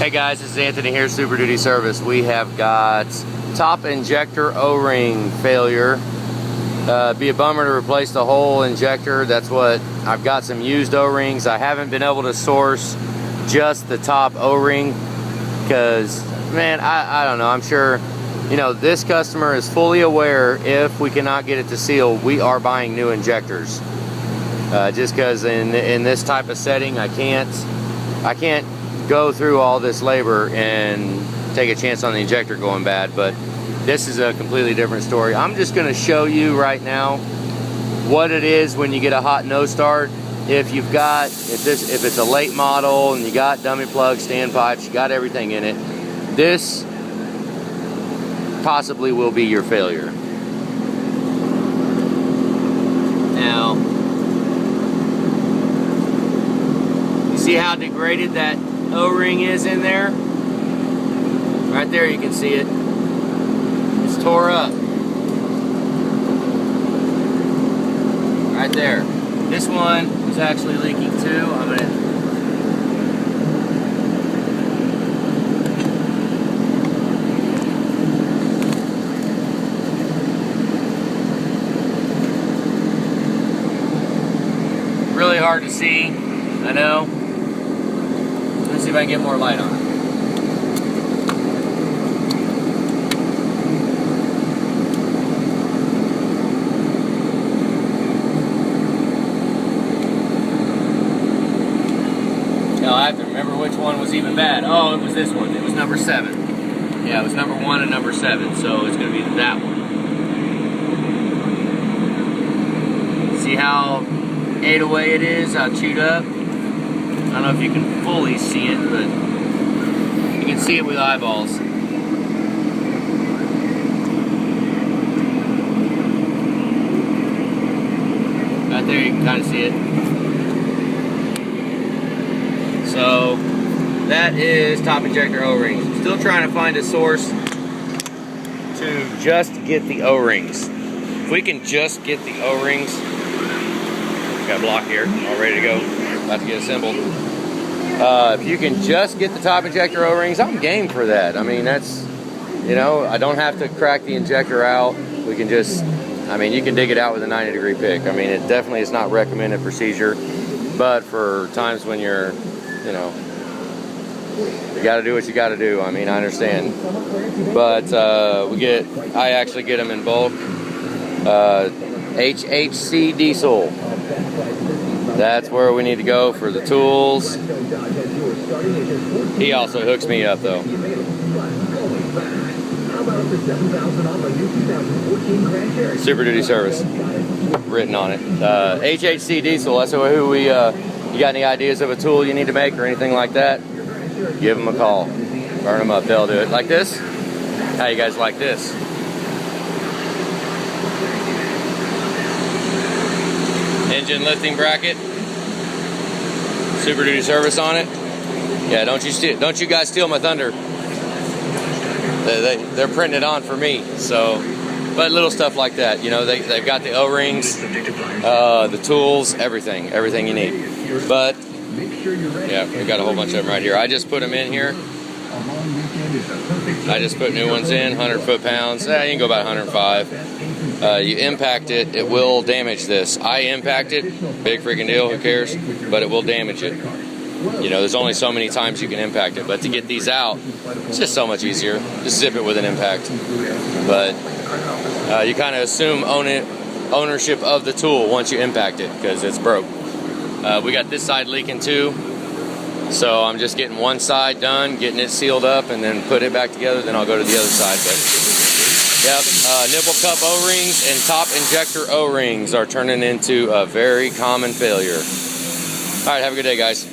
Hey guys, this is Anthony here, Super Duty Service. We have got top injector O-ring failure. Be a bummer to replace the whole injector. That's what I've got, some used O-rings. I haven't been able to source just the top O-ring because, man, I don't know. I'm sure, you know, this customer is fully aware if we cannot get it to seal, we are buying new injectors. Just because in this type of setting, I can't go through all this labor and take a chance on the injector going bad, but this is a completely different story. I'm just going to show you right now what it is when you get a hot no start. If it's a late model and you got dummy plugs, standpipes, you got everything in it, this possibly will be your failure. Now, you see how degraded that O-ring is in there? Right there you can see it. It's tore up. Right there. This one is actually leaking too. I'm gonna really hard to see, I know. Let's see if I can get more light on it. Now I have to remember which one was even bad. Oh, it was this one. It was number 7. Yeah, it was number 1 and number 7, so it's going to be that one. See how ate away it is, how chewed up? I don't know if you can fully see it, but you can see it with eyeballs. Right there you can kind of see it. So that is top injector O-rings. Still trying to find a source to just get the O-rings. If we can just get the O-rings, got a block here, all ready to go, about to get assembled. If you can just get the top injector O-rings, I'm game for that. I mean, that's, you know, I don't have to crack the injector out. We can just, I mean, you can dig it out with a 90-degree pick. I mean, it definitely is not recommended procedure, but for times when you're, you know, you got to do what you got to do. I mean, I understand. But I actually get them in bulk. HHC diesel. That's where we need to go for the tools. He also hooks me up though. Super Duty Service written on it. HHC diesel. That's who we. You got any ideas of a tool you need to make or anything like that? Give them a call. Burn them up. They'll do it like this. How you guys like this? Engine lifting bracket, Super Duty Service on it. Yeah, don't you guys steal my thunder. They're printing it on for me. So, but little stuff like that, you know, they've got the O-rings, the tools, everything you need. But yeah, we've got a whole bunch of them right here. I just put them in here. I just put new ones in, 100 foot-pounds. You can go about 105. You impact it, it will damage this. I impact it, big freaking deal, who cares? But it will damage it. You know, there's only so many times you can impact it. But to get these out, it's just so much easier. Just zip it with an impact. But you kind of assume ownership of the tool once you impact it because it's broke. We got this side leaking too. So I'm just getting one side done, getting it sealed up, and then put it back together. Then I'll go to the other side. But yep, nipple cup O-rings and top injector O-rings are turning into a very common failure. All right, have a good day, guys.